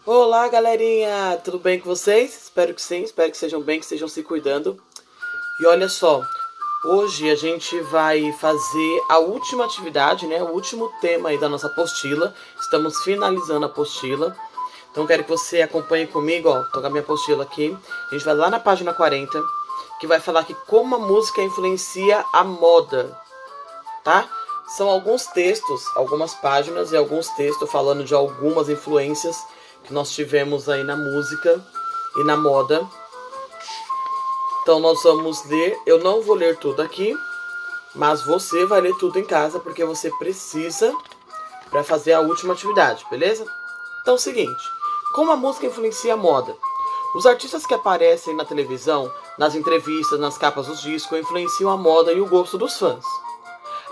Olá, galerinha! Tudo bem com vocês? Espero que sim, espero que estejam bem, que estejam se cuidando. E olha só, hoje a gente vai fazer a última atividade, né? O último tema aí da nossa apostila. Estamos finalizando a apostila. Então quero que você acompanhe comigo, ó, tô com a minha apostila aqui. A gente vai lá na página 40, que vai falar que como a música influencia a moda, tá? São alguns textos, algumas páginas e alguns textos falando de algumas influências que nós tivemos aí na música e na moda. Então nós vamos ler, eu não vou ler tudo aqui, mas você vai ler tudo em casa porque você precisa para fazer a última atividade, beleza? Então é o seguinte, como a música influencia a moda? Os artistas que aparecem na televisão, nas entrevistas, nas capas dos discos, influenciam a moda e o gosto dos fãs.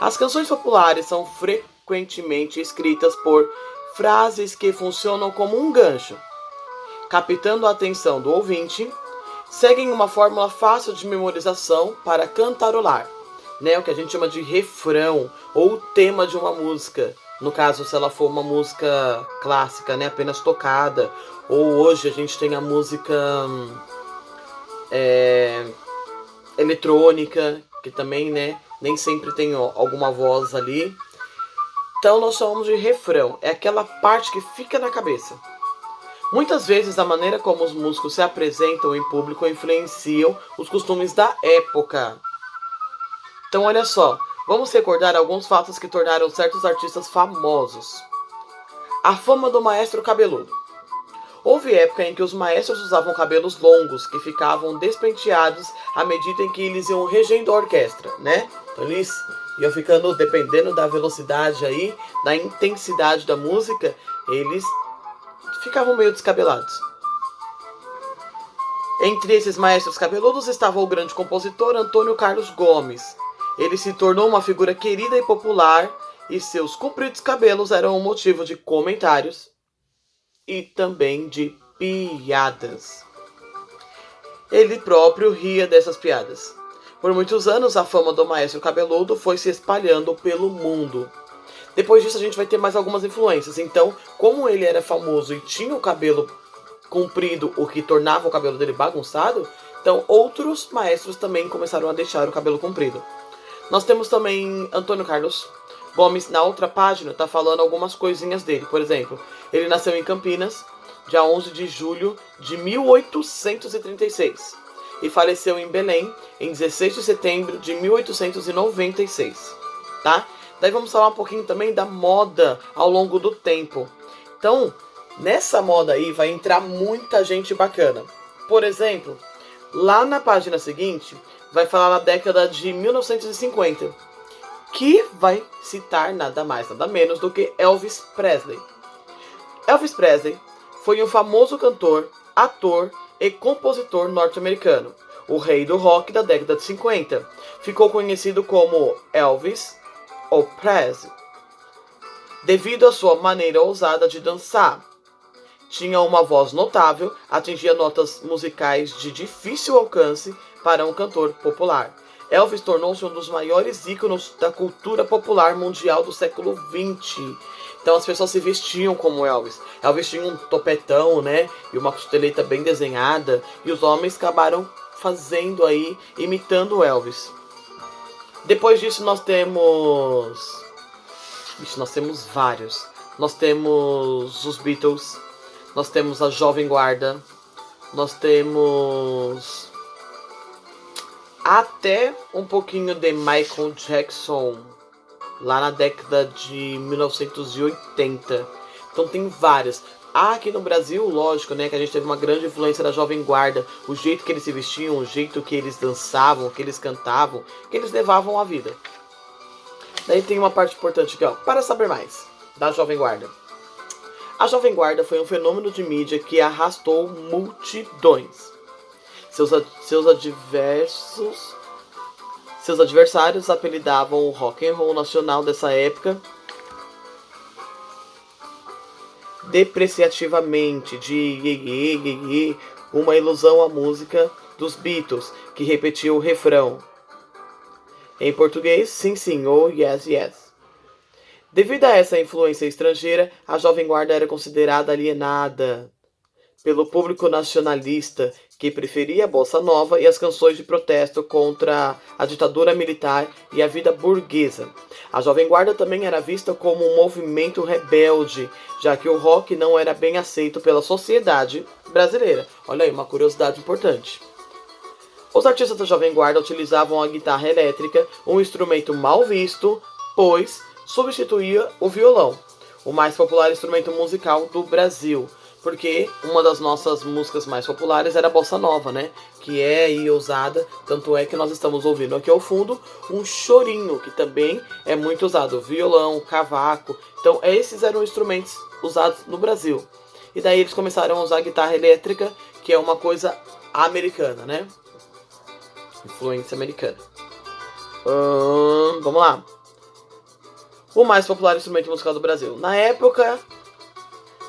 As canções populares são frequentemente escritas por frases que funcionam como um gancho, captando a atenção do ouvinte, seguem uma fórmula fácil de memorização para cantarolar, né, o que a gente chama de refrão ou tema de uma música. No caso, se ela for uma música clássica, né, apenas tocada, ou hoje a gente tem a música eletrônica, que também, né, nem sempre tem alguma voz ali. Então nós chamamos de refrão, é aquela parte que fica na cabeça. Muitas vezes a maneira como os músicos se apresentam em público influenciam os costumes da época. Então olha só, vamos recordar alguns fatos que tornaram certos artistas famosos. A fama do maestro cabeludo. Houve época em que os maestros usavam cabelos longos, que ficavam despenteados à medida em que eles iam regendo a orquestra, né? Então eles iam ficando, dependendo da velocidade aí, da intensidade da música, eles ficavam meio descabelados. Entre esses maestros cabeludos estava o grande compositor Antônio Carlos Gomes. Ele se tornou uma figura querida e popular, e seus compridos cabelos eram um motivo de comentários e também de piadas. Ele próprio ria dessas piadas. Por muitos anos, a fama do maestro cabeludo foi se espalhando pelo mundo. Depois disso, a gente vai ter mais algumas influências. Então, como ele era famoso e tinha o cabelo comprido, o que tornava o cabelo dele bagunçado, então outros maestros também começaram a deixar o cabelo comprido. Nós temos também Antônio Carlos Gomes, na outra página, está falando algumas coisinhas dele. Por exemplo, ele nasceu em Campinas, dia 11 de julho de 1836. E faleceu em Belém, em 16 de setembro de 1896. Tá? Daí vamos falar um pouquinho também da moda ao longo do tempo. Então, nessa moda aí vai entrar muita gente bacana. Por exemplo, lá na página seguinte, vai falar na década de 1950, que vai citar nada mais, nada menos do que Elvis Presley. Elvis Presley foi um famoso cantor, ator e compositor norte-americano, o rei do rock da década de 50. Ficou conhecido como Elvis ou Presley devido à sua maneira ousada de dançar. Tinha uma voz notável, atingia notas musicais de difícil alcance para um cantor popular. Elvis tornou-se um dos maiores ícones da cultura popular mundial do século XX. Então as pessoas se vestiam como Elvis. Elvis tinha um topetão, né? E uma costeleta bem desenhada. E os homens acabaram fazendo aí, imitando Elvis. Depois disso nós temos... nós temos vários. Nós temos os Beatles. Nós temos a Jovem Guarda. Nós temos... até um pouquinho de Michael Jackson, lá na década de 1980. Então tem várias. Aqui no Brasil, lógico, né, que a gente teve uma grande influência da Jovem Guarda. O jeito que eles se vestiam, o jeito que eles dançavam, que eles cantavam, que eles levavam a vida. Daí tem uma parte importante aqui, ó. Para saber mais da Jovem Guarda. A Jovem Guarda foi um fenômeno de mídia que arrastou multidões. Seus adversários apelidavam o rock and roll nacional dessa época depreciativamente de iê, uma ilusão à música dos Beatles, que repetia o refrão. Em português, sim, sim, ou yes, yes. Devido a essa influência estrangeira, a Jovem Guarda era considerada alienada pelo público nacionalista que preferia a bossa nova e as canções de protesto contra a ditadura militar e a vida burguesa. A Jovem Guarda também era vista como um movimento rebelde, já que o rock não era bem aceito pela sociedade brasileira. Olha aí, uma curiosidade importante. Os artistas da Jovem Guarda utilizavam a guitarra elétrica, um instrumento mal visto, pois substituía o violão, o mais popular instrumento musical do Brasil. Porque uma das nossas músicas mais populares era a bossa nova, né? Que é aí usada, tanto é que nós estamos ouvindo aqui ao fundo um chorinho, que também é muito usado, violão, cavaco. Então esses eram instrumentos usados no Brasil. E daí eles começaram a usar a guitarra elétrica, que é uma coisa americana, né? Influência americana. Vamos lá. O mais popular instrumento musical do Brasil. Na época,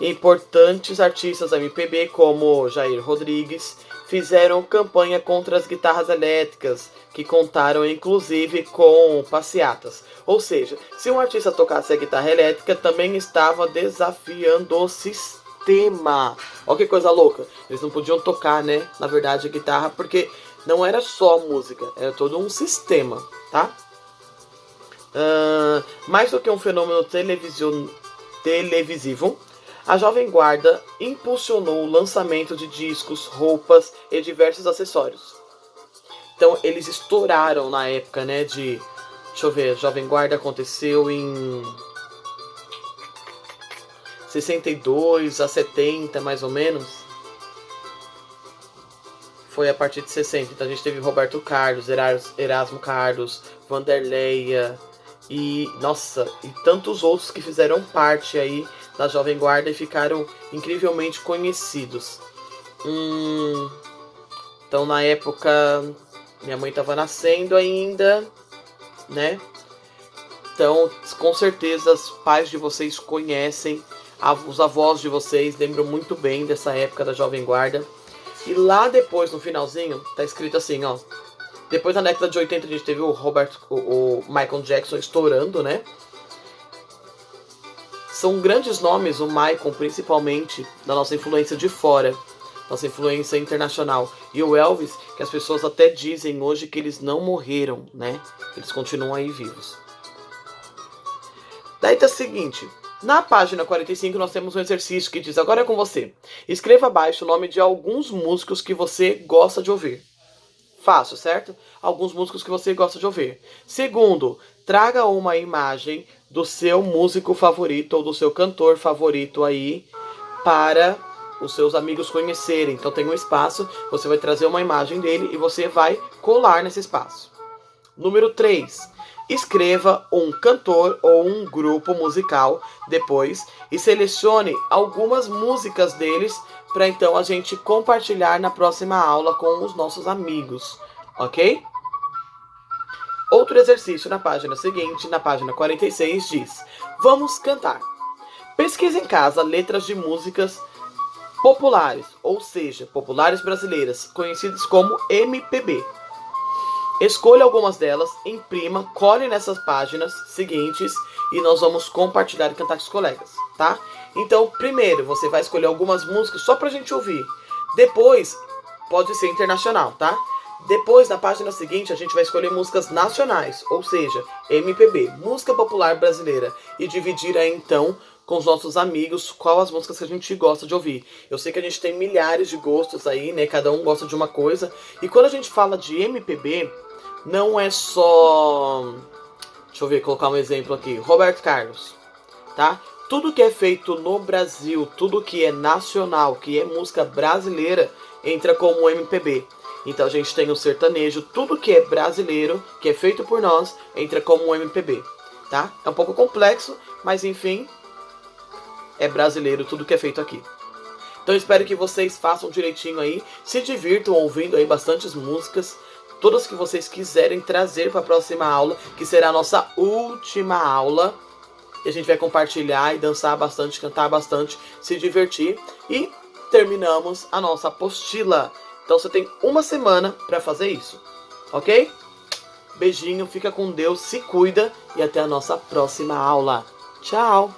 importantes artistas da MPB, como Jair Rodrigues, fizeram campanha contra as guitarras elétricas, que contaram inclusive com passeatas. Ou seja, se um artista tocasse a guitarra elétrica, também estava desafiando o sistema. Olha que coisa louca. Eles não podiam tocar, né, na verdade, a guitarra, porque não era só música, era todo um sistema, tá? Mais do que um fenômeno televisivo, a Jovem Guarda impulsionou o lançamento de discos, roupas e diversos acessórios. Então eles estouraram na época, né, de... Deixa eu ver, a Jovem Guarda aconteceu em 62 a 70, mais ou menos. Foi a partir de 60. Então a gente teve Roberto Carlos, Erasmo Carlos, Vanderleia e, nossa, e tantos outros que fizeram parte aí da Jovem Guarda e ficaram incrivelmente conhecidos. Então na época minha mãe estava nascendo ainda, né? Então com certeza os pais de vocês conhecem, os avós de vocês lembram muito bem dessa época da Jovem Guarda. E lá depois, no finalzinho, tá escrito assim, ó. Depois na década de 80 a gente teve o Michael Jackson estourando, né? São grandes nomes, o Michael principalmente, da nossa influência de fora, nossa influência internacional. E o Elvis, que as pessoas até dizem hoje que eles não morreram, né? Eles continuam aí vivos. Daí tá o seguinte, na página 45 nós temos um exercício que diz, agora é com você. Escreva abaixo o nome de alguns músicos que você gosta de ouvir. Fácil, certo? Alguns músicos que você gosta de ouvir. Segundo, traga uma imagem do seu músico favorito ou do seu cantor favorito aí para os seus amigos conhecerem. Então tem um espaço, você vai trazer uma imagem dele e você vai colar nesse espaço. Número 3. Escreva um cantor ou um grupo musical depois e selecione algumas músicas deles para então a gente compartilhar na próxima aula com os nossos amigos, ok? Outro exercício na página seguinte, na página 46, diz: vamos cantar. Pesquise em casa letras de músicas populares, ou seja, populares brasileiras, conhecidas como MPB. Escolha algumas delas, imprima, cole nessas páginas seguintes e nós vamos compartilhar e cantar com os colegas, tá? Então, primeiro, você vai escolher algumas músicas só pra gente ouvir. Depois, pode ser internacional, tá? Depois, na página seguinte, a gente vai escolher músicas nacionais, ou seja, MPB, música popular brasileira, e dividir aí, então, com os nossos amigos, qual as músicas que a gente gosta de ouvir. Eu sei que a gente tem milhares de gostos aí, né? Cada um gosta de uma coisa. E quando a gente fala de MPB, não é só... Deixa eu ver, colocar um exemplo aqui. Roberto Carlos, tá? Tudo que é feito no Brasil, tudo que é nacional, que é música brasileira, entra como MPB. Então a gente tem o sertanejo, tudo que é brasileiro, que é feito por nós, entra como MPB, tá? É um pouco complexo, mas enfim, é brasileiro tudo que é feito aqui. Então espero que vocês façam direitinho aí, se divirtam ouvindo aí bastantes músicas, todas que vocês quiserem trazer para a próxima aula, que será a nossa última aula. E a gente vai compartilhar e dançar bastante, cantar bastante, se divertir. E terminamos a nossa apostila. Então você tem uma semana para fazer isso, ok? Beijinho, fica com Deus, se cuida e até a nossa próxima aula. Tchau!